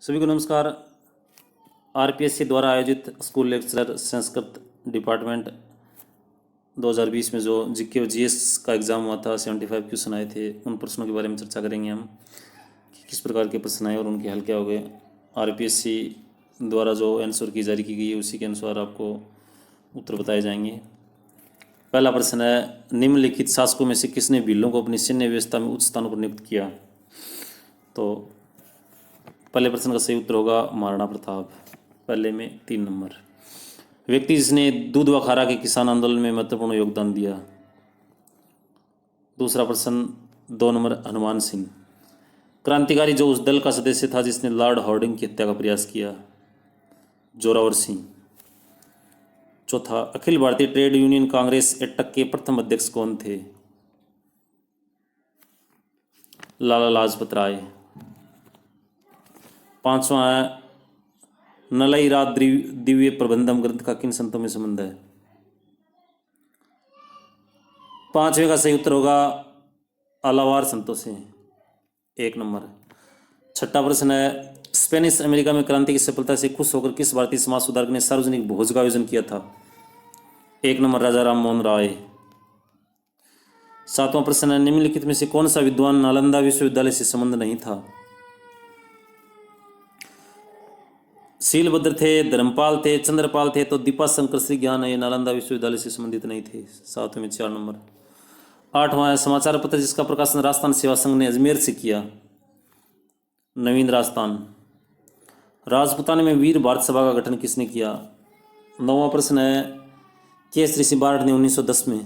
सभी को नमस्कार। आरपीएससी द्वारा आयोजित स्कूल लेक्चरर संस्कृत डिपार्टमेंट 2020 में जो जीके और जीएस का एग्ज़ाम हुआ था, 75 क्वेश्चन आए थे। उन प्रश्नों के बारे में चर्चा करेंगे हम कि किस प्रकार के प्रश्न आए और उनके हल क्या हो गए। आरपीएससी द्वारा जो आंसर की जारी की गई है उसी के अनुसार आपको उत्तर बताए जाएंगे। पहला प्रश्न है, निम्नलिखित शासकों में से किसने भीलों को अपनी सैन्य व्यवस्था में उच्च स्थानों पर नियुक्त किया? तो पहले प्रश्न का सही उत्तर होगा महाराणा प्रताप। पहले में 3 नंबर। व्यक्ति जिसने दूध व खारा के किसान आंदोलन में महत्वपूर्ण योगदान दिया। दूसरा प्रश्न 2 नंबर, हनुमान सिंह। क्रांतिकारी जो उस दल का सदस्य था जिसने लॉर्ड हार्डिंग की हत्या का प्रयास किया। जोरावर सिंह। चौथा, अखिल भारतीय ट्रेड यूनियन कांग्रेस एटक के प्रथम अध्यक्ष कौन थे? लाला लाजपत राय। पांचवा है, नलई रात दिव्य प्रबंधम ग्रंथ का किन संतों में संबंध है? पांचवे का सही उत्तर होगा अलावार संतों से। 1 नंबर। छठा प्रश्न है, स्पेनिश अमेरिका में क्रांति की सफलता से खुश होकर किस भारतीय समाज सुधारक ने सार्वजनिक भोज का आयोजन किया था? 1 नंबर, राजा राम मोहन राय। सातवां प्रश्न है, निम्नलिखित में से कौन सा विद्वान नालंदा विश्वविद्यालय से संबंध नहीं था? शीलभद्र थे, धर्मपाल थे, चंद्रपाल थे, तो दीपाशंकर श्री ज्ञान ये नालंदा विश्वविद्यालय से संबंधित नहीं थे। सातवें में 4 नंबर। आठवां है, समाचार पत्र जिसका प्रकाशन राजस्थान सेवा संघ ने अजमेर से किया। नवीन राजस्थान। राजपुताने में वीर भारत सभा का गठन किसने किया? नौवां प्रश्न है, केसरी सिंह बारठ ने 1910 में।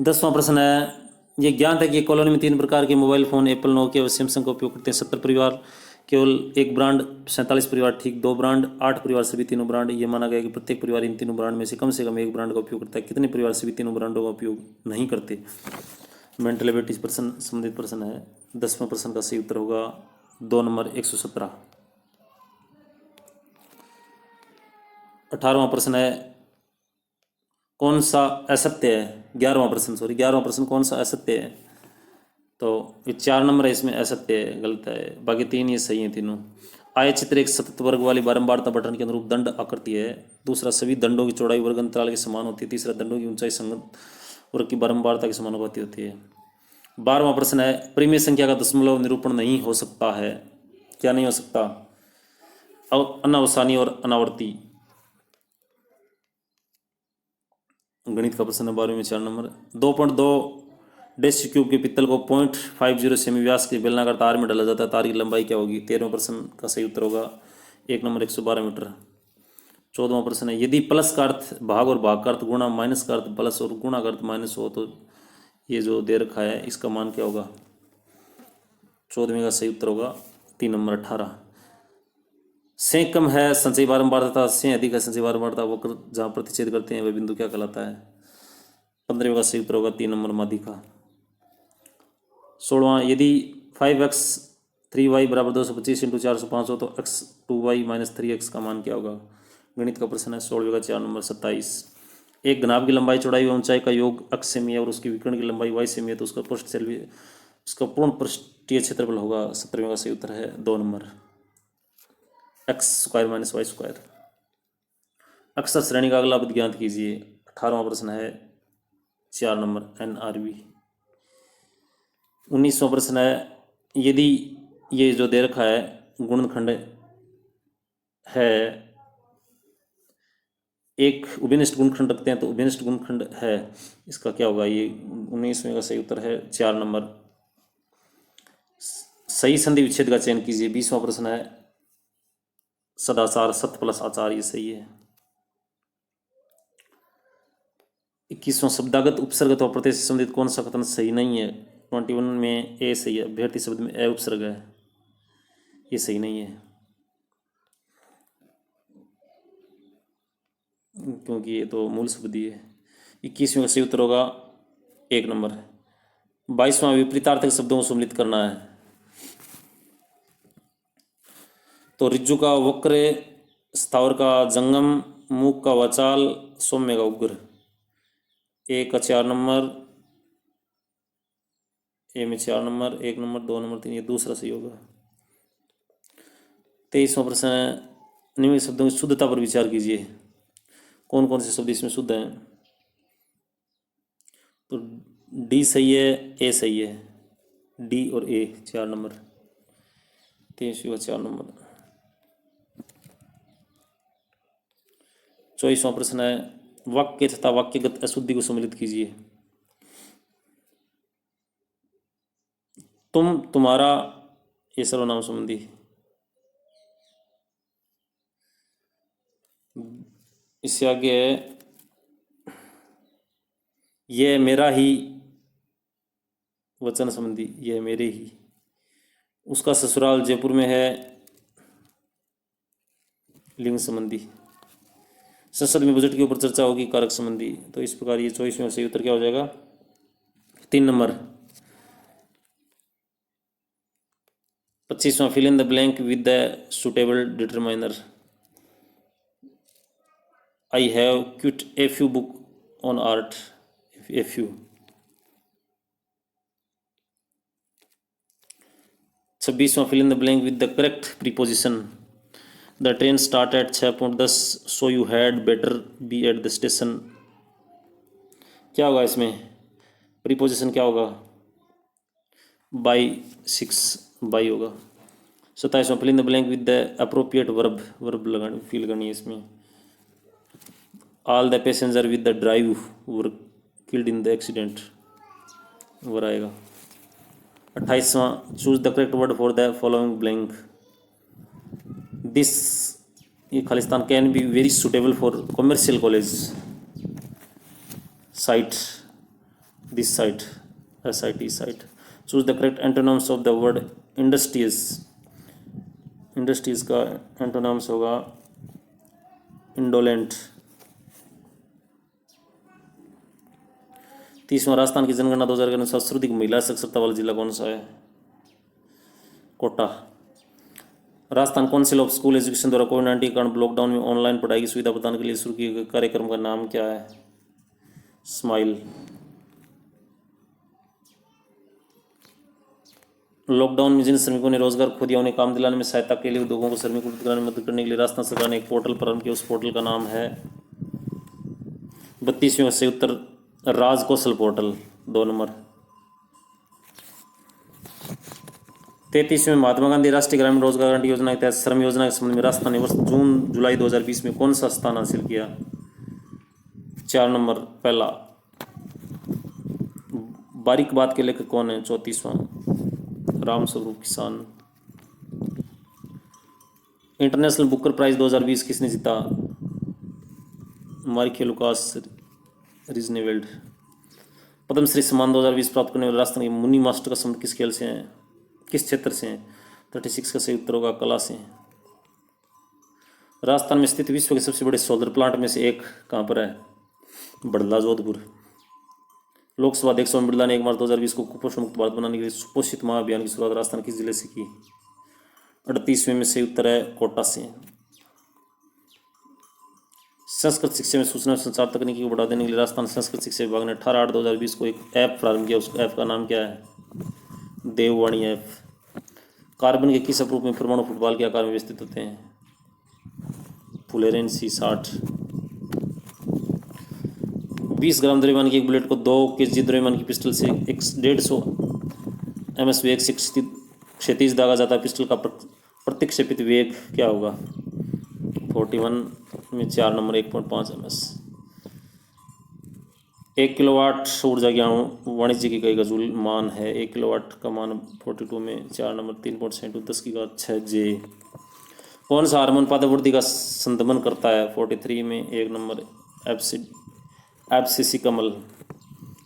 10वां प्रश्न है, ये ज्ञात है कि कॉलोनी में 3 प्रकार के मोबाइल फोन एप्पल, नोकिया व सैमसंग का उपयोग करते हैं। 70 परिवार केवल 1 ब्रांड, 47 परिवार ठीक 2 ब्रांड, 8 परिवार सभी तीनों ब्रांड। ये माना गया कि प्रत्येक परिवार इन तीनों ब्रांड में से कम 1 ब्रांड का उपयोग करता है। कितने परिवार सभी तीनों ब्रांडों का उपयोग नहीं करते? मेंटल एबिलिटीज प्रश्न संबंधित प्रश्न है। 10वें प्रश्न का सही उत्तर होगा 2 नंबर, 117। 18वां प्रश्न है, कौन सा असत्य है? 11वां प्रश्न कौन सा असत्य है? तो ये 4 नंबर है, इसमें असत्य है, गलत है। बाकी 3 ये सही हैं तीनों। आय चित्र एक सतत वर्ग वाली बारंबारता बटन के अनुरूप दंड आकृति है। दूसरा, सभी दंडों की चौड़ाई वर्ग अंतराल के समान होती है। तीसरा, दंडों की ऊंचाई संगत वर्ग की बारंबारता के समानुपाती होती है। 12वां प्रश्न है, परिमेय संख्या का दशमलव निरूपण नहीं हो सकता है। क्या नहीं हो सकता? अनावसानी और अनावर्ती। गणित का प्रश्न है 12वें में 4 नंबर। 2.2 डैश क्यूब के पित्तल को 0.50 सेमी व्यास के बेलनाकार तार में डाला जाता है। तार की लंबाई क्या होगी? 13वें प्रश्न का सही उत्तर होगा 1 नंबर, 112 मीटर। 14वां प्रश्न है, यदि प्लस का अर्थ भाग और भाग का अर्थ गुणा, माइनस का अर्थ प्लस और गुणा का अर्थ माइनस हो तो ये जो दे रखा है इसका मान क्या होगा? 14वें का सही उत्तर होगा 3 नंबर, 18। से कम है संचयी बारंबारता, से अधिक है संचयी बारंबारता, वक्र जहाँ प्रतिच्छेद करते हैं वह बिंदु क्या कहलाता है? 15वें का सही उत्तर होगा 3 नंबर, माध्यिका। 16वां, यदि 5x 3y बराबर 225 इंटू 405 हो तो x 2y माइनस 3x का मान क्या होगा? गणित का प्रश्न है 16वें का 4 नंबर, 27। एक घनाभ की लंबाई, चौड़ाई व ऊंचाई का योग x सेमी है और उसकी विकर्ण की लंबाई y सेमी है तो उसका पूर्ण पृष्ठीय क्षेत्रफल होगा। 17वें का सही उत्तर है 2 number, X square minus Y square. अक्सर श्रेणी का अगला पद ज्ञात कीजिए। 18वां प्रश्न है 4 नंबर, NRV। 19वां प्रश्न है, यदि ये जो दे रखा है गुणनखंड है, एक उभयनिष्ठ गुणनखंड रखते हैं तो उभयनिष्ठ गुणनखंड है, इसका क्या होगा? ये 19वें का सही उत्तर है 4 नंबर। सही संधि विच्छेद का चयन कीजिए। 20वां प्रश्न है, सदाचार सत्य प्लस आचार, ये सही है। 21वां, शब्दागत उपसर्ग अथवा प्रत्यय से संबंधित कौन सा कथन सही नहीं है? 21 में ए सही है, अभ्यर्थी शब्द में ए उपसर्ग है, ये सही नहीं है क्योंकि ये तो मूल शब्द ही है। 21वें का सही उत्तर होगा 1 नंबर। 22वां, विपरीतार्थक शब्दों को सम्मिलित करना है तो रिज्जु का वक्र, स्थावर का जंगम, मूक का वाचाल, सौम्य का उग्र। 1 का 4 नंबर, ए में 4 नंबर, 1 नंबर, 2 नंबर, 3, ये दूसरा सही होगा। 23वां प्रश्न है, निम्नलिखित शब्दों की शुद्धता पर विचार कीजिए। कौन कौन से शब्द इसमें शुद्ध हैं? तो डी सही है, ए सही है, डी और ए 4 नंबर, 23वां 4 नंबर। 24वां प्रश्न है, वाक्य तथा वाक्यगत अशुद्धि को सम्मिलित कीजिए। तुम, तुम्हारा, ये सर्वनाम संबंधी। इससे आगे है, यह मेरा ही, वचन संबंधी, यह मेरे ही। उसका ससुराल जयपुर में है, लिंग संबंधी। संसद में बजट के ऊपर चर्चा होगी, कारक संबंधी। तो इस प्रकार ये 24 में सही उत्तर क्या हो जाएगा? 3 नंबर। 25वां, fill in the blank with the suitable determiner. I have quite a few book on art, a few. 26वां, fill in the blank with the correct preposition. The train start at 6:10, so you had better be at the station. क्या होगा इसमें? Preposition क्या होगा? By 6, by होगा। 27वां, fill in the blank with the appropriate verb, verb लगानी, fill करनी है इसमें। All the passenger with the drive were killed in the accident, were आएगा। 28वां, choose the correct word for the following blank. This, ये Khalistan can be very suitable for commercial college site, this site, SIT site. Choose the correct antonyms of the word industries. Industries का antonyms होगा indolent. 30वां, Rajasthan की जनगणना 2000 के अनुसार सर्वाधिक महिला साक्षरता वाला जिला कौन सा है? Kota. Rajasthan Council of School Education द्वारा कोविड-19 के कारण लॉकडाउन में ऑनलाइन पढ़ाई की सुविधा प्रदान के लिए शुरू किए गए कार्यक्रम का नाम क्या है? स्माइल। लॉकडाउन में जिन श्रमिकों ने रोजगार खो दिया उन्हें काम दिलाने में सहायता के लिए उद्योगों को श्रमिकों को कराने में मदद करने के लिए राजस्थान सरकार ने एक पोर्टल प्रारंभ किया। उस पोर्टल का नाम है, 32वें से उत्तर, राज कौशल पोर्टल, 2 नंबर। 33वें, महात्मा गांधी राष्ट्रीय ग्रामीण रोजगार गारंटी योजना के तहत श्रम योजना के संबंध में राजस्थान ने वर्ष जून जुलाई 2020 में कौन सा स्थान हासिल किया? 4 नंबर, पहला। बारीक बात के लेखक कौन है? 34वां, राम स्वरूप किसान। इंटरनेशनल बुकर प्राइज 2020 किसने जीता? मार्के लुकास रिजनेवेल्ड। पद्मश्री सम्मान 2020 प्राप्त करने वाले राजस्थान के मुनि मास्टर का संबंध किस खेल से है, किस क्षेत्र से हैं? 36 का सही उत्तर होगा कला से। राजस्थान में स्थित विश्व के सबसे बड़े सोलर प्लांट में से एक कहाँ पर है? बड़ला, जोधपुर। लोकसभा अध्यक्ष ओम बिरला ने 1 मार्च 2020 को कुपोषण मुक्त भारत बनाने के लिए सुपोषित माह अभियान की शुरुआत राजस्थान किस जिले से की? 38वें में सही उत्तर है कोटा से। संस्कृत शिक्षा में सूचना संचार तकनीकी को बढ़ा देने के लिए राजस्थान संस्कृत शिक्षा विभाग ने 18/8/2020 को एक ऐप प्रारंभ किया। उस ऐप का नाम क्या है? देववाणी ऐप। कार्बन के किस अपरूप में परमाणु फुटबॉल के आकार में व्यवस्थित होते हैं? फुलेरेंसी 60। 20 ग्राम द्रव्यमान की एक बुलेट को 2 kg द्रव्यमान की पिस्टल से 150 ms वेग से क्षैतिज दागा जाता है। पिस्टल का प्रतिक्षेपित वेग क्या होगा? 41 में 4 नंबर, 1.5 ms। 1 किलोवाट ऊर्जा की वाणिज्य की कई गजूल मान है। 1 किलोवाट का मान 42 में 4 नंबर, 3.72 10 की घात 6 J। कौन सा हार्मोन पादवृद्धि का संदमन करता है? 43 में 1 नंबर, एब्सिसी कमल।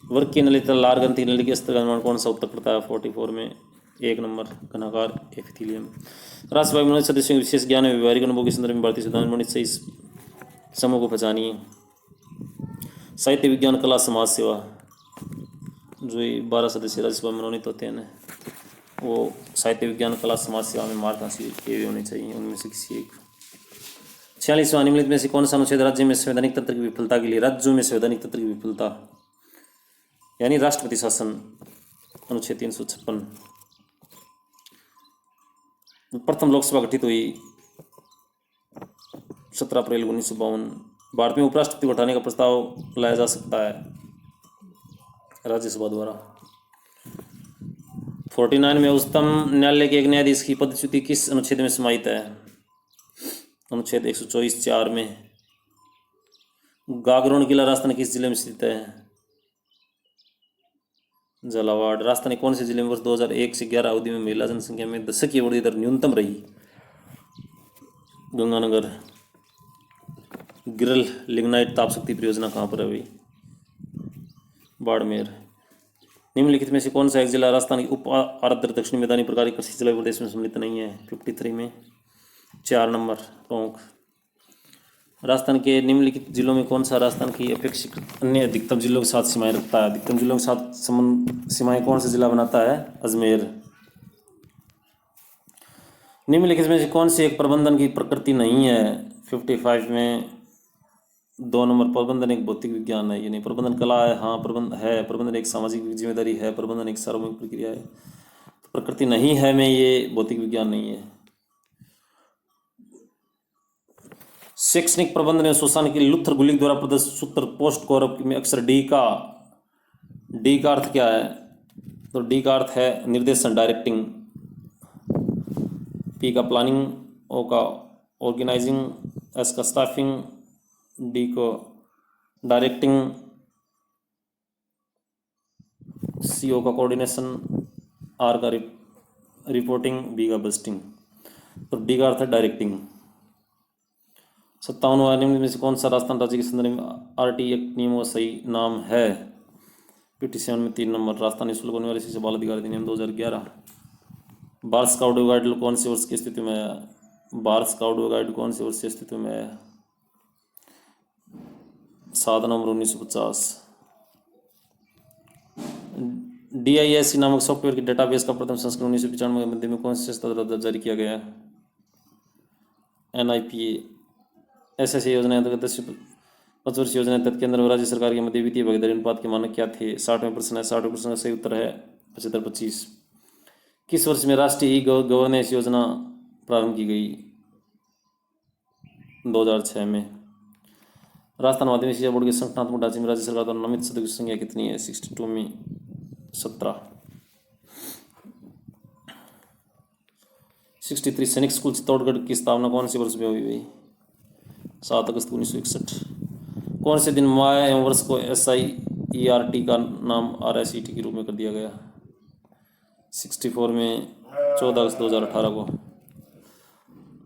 वर्ग की नली तथा लार ग्रंथि नली के स्तर का निर्माण कौन सा उत्तर करता है? 44 में 1 नंबर, घनाकार एपिथेलियम। राष्ट्रपति मनोज सदस्यों के विशेष ज्ञान एवं व्यवहारिक अनुभव के संदर्भ में भारतीय संविधान में सही समूह को पहचानिए। साहित्य, विज्ञान, कला, समाज सेवा। जो ये 12 सदस्य राज्यसभा में मनोनीत होते हैं ना, वो साहित्य, विज्ञान, कला, समाज सेवा में मार्क हासिल किए हुए होने चाहिए, उनमें से किसी एक। 46वां, निम्नलिखित में से कौन सा अनुच्छेद राज्य में संवैधानिक तंत्र की विफलता के लिए, राज्यों में संवैधानिक तंत्र की विफलता यानी राष्ट्रपति शासन, अनुच्छेद 356। प्रथम लोकसभा गठित हुई 17 अप्रैल 1952। भारत में उपराष्ट्रपति को हटाने का प्रस्ताव लाया जा सकता है राज्यसभा द्वारा। 49 में उच्चतम न्यायालय के एक न्यायाधीश की पदच्युति किस अनुच्छेद में समाहित है? अनुच्छेद 124(4) में। गागरोन किला राजस्थान किस जिले में स्थित है? झालावाड़। राजस्थान कौन से जिले में वर्ष 2001 से 11 अवधि में महिला जनसंख्या में दशकीय वृद्धि दर न्यूनतम रही? गंगानगर। गिरल लिग्नाइट ताप शक्ति परियोजना कहाँ पर है भाई? बाड़मेर। निम्नलिखित में से कौन सा एक जिला राजस्थान की उप आर्द्र दक्षिणी मैदानी प्रकार कृषि जलवायु प्रदेश में सम्मिलित नहीं है? 53 में। 4 नंबर टोंक। राजस्थान के निम्नलिखित जिलों में कौन सा राजस्थान की अपेक्षाकृत अन्य अधिकतम जिलों के साथ सीमाएं रखता है? अधिकतम जिलों के साथ संबंध सीमाएं कौन सा जिला बनाता है? अजमेर। निम्नलिखित में से कौन सी एक प्रबंधन की प्रकृति नहीं है? 55 में। 2 नंबर प्रबंधन एक भौतिक विज्ञान है। ये नहीं। प्रबंधन कला है? हाँ प्रबंधन है। प्रबंधन एक सामाजिक जिम्मेदारी है। प्रबंधन एक सार्वजनिक प्रक्रिया है। तो प्रकृति नहीं है में ये भौतिक विज्ञान नहीं है। शैक्षणिक प्रबंधन में शोषण की लुथर गुलिक द्वारा प्रदर्शित सूत्र पोस्ट गौरव में अक्षर डी का अर्थ क्या है? तो डी का अर्थ है निर्देशन, डायरेक्टिंग। पी का प्लानिंग, ओ का ऑर्गेनाइजिंग, एस का स्टाफिंग, डी को डायरेक्टिंग, सी ओ का कोऑर्डिनेशन, आर का रिपोर्टिंग, बी का बस्टिंग। तो डी का अर्थ है डायरेक्टिंग। 57वां निम्न में से कौन सा राजस्थान राज्य के संदर्भ में आरटी एक्ट नियमों का सही नाम है? 57 में 3 नंबर राजस्थान निःशुल्क होने वाली शिक्षा बाल अधिकार अधिनियम 2011। बाल स्काउट गाइड कौन से वर्ष की स्थिति में है? बाल स्काउट गाइड कौन से वर्ष की स्थिति में है? 7 नवंबर 1950। DISC नामक सॉफ्टवेयर के डेटाबेस का प्रथम संस्करण 1995 के मध्य में कौन सी संस्था द्वारा जारी किया गया? NIPA। SSA योजना अंतर्गत 10 वर्ष योजना तहत केंद्र और राज्य सरकार के मध्य वित्तीय भागीदारी अनुपात के मानक क्या थे? 60वें प्रश्न है। 60वें प्रश्न का सही उत्तर है 75-25। किस वर्ष में राष्ट्रीय गवर्नेंस योजना प्रारंभ की गई? 2006 में। राजस्थान माध्यमिक शिक्षा बोर्ड के संगठनात्मक ढांचे में राज्य सरकार द्वारा नामित सदस्यों की संख्या कितनी है? 62 में 17। 63 सैनिक स्कूल चित्तौड़गढ़ की स्थापना कौन से वर्ष में हुई भाई? 7 अगस्त 1961। कौन से दिन माह एवं वर्ष को SIERT का नाम RSET के रूप में कर दिया गया? 64 में 14 अगस्त 2018 को।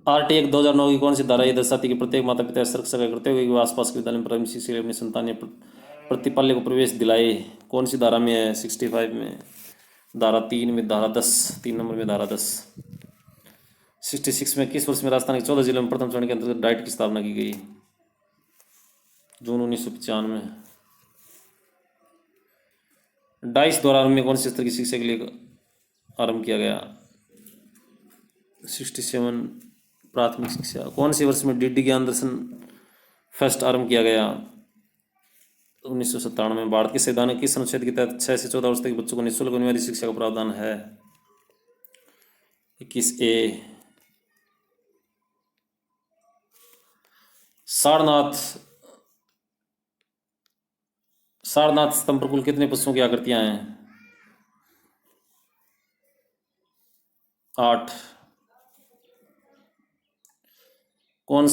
RT एक्ट 2009 की कौन सी धारा ये दर्शाती कि प्रत्येक माता पिता सुरक्षा करते हुए वह आसपास के विद्यालय में प्राथमिक शिक्षा के लिए अपनी संतान या प्रतिपाल्य को प्रवेश दिलाए? कौन सी धारा में है? 65 में। धारा 3 में, धारा 10, 3 नंबर में धारा 10। 66 में किस वर्ष में राजस्थान के 14 जिलों में प्रथम चरण के अंतर्गत डाइट की स्थापना की गई? जून 1995। डाइस द्वारा आरंभ में कौन से स्तर की शिक्षा के लिए आरंभ किया गया? 67 प्राथमिक शिक्षा। कौन से वर्ष में DD ज्ञान दर्शन फेस्ट आरंभ किया गया? 1997 में। भारत के संविधान के किस अनुच्छेद के तहत 6 से 14 वर्ष तक के बच्चों को निःशुल्क होने वाली शिक्षा का प्रावधान है? 21A। सारनाथ स्तंभ पर कुल कितने पशुओं की आकृतियां हैं? 8। कौन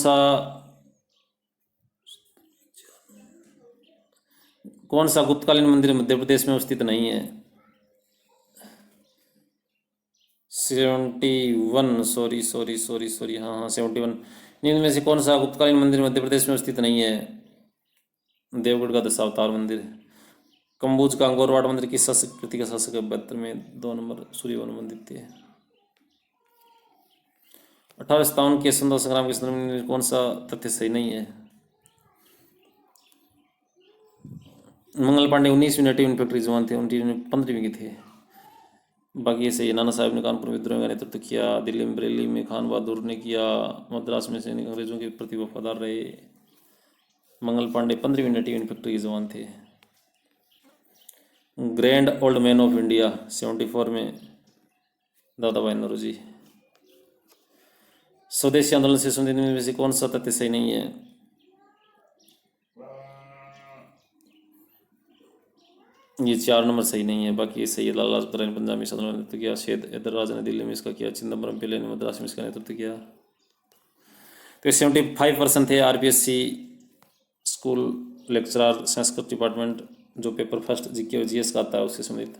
सा गुप्तकालीन मंदिर मध्य प्रदेश में स्थित नहीं है? 71। सॉरी हाँ 71। निम्न में से कौन सा गुप्तकालीन मंदिर मध्य प्रदेश में स्थित नहीं है? देवगढ़ का दशावतार मंदिर। कम्बोज का अंगोरवाट मंदिर किस शासक कृति का शासक है? 72 में। 2 नंबर सूर्यवन मंदिर थे। 1857 के स्वतंत्रता संग्राम के संदर्भ में कौन सा तथ्य सही नहीं है? मंगल पांडे 19वीं नटी इन्फेक्ट्री जवान थे, 15वीं के थे। बाकी ऐसे नाना साहब ने कानपुर विद्रोह का नेतृत्व किया। दिल्ली में बरेली में खान बहादुर ने किया। मद्रास में सैनिक अंग्रेजों के प्रति वफादार रहे। मंगल पांडे 15वीं नटी इन्फेक्ट्री के जवान थे। Grand old man of India 74 में दादा भाई नौरोजी। स्वदेशी आंदोलन से संबंधित में से कौन सा तथ्य सही नहीं है? ये 4 नंबर सही नहीं है, बाकी ये सही है। लाला लाजपत राय ने पंजाब में इस आंदोलन का नेतृत्व किया। शेद हैदर ने दिल्ली में इसका किया। चिदम्बरम पिल्ले ने मद्रास में इसका नेतृत्व किया। तो 75% थे RPSC school lecturer Sanskrit department, जो पेपर फर्स्ट जीके और जीएस का आता है उससे संबंधित।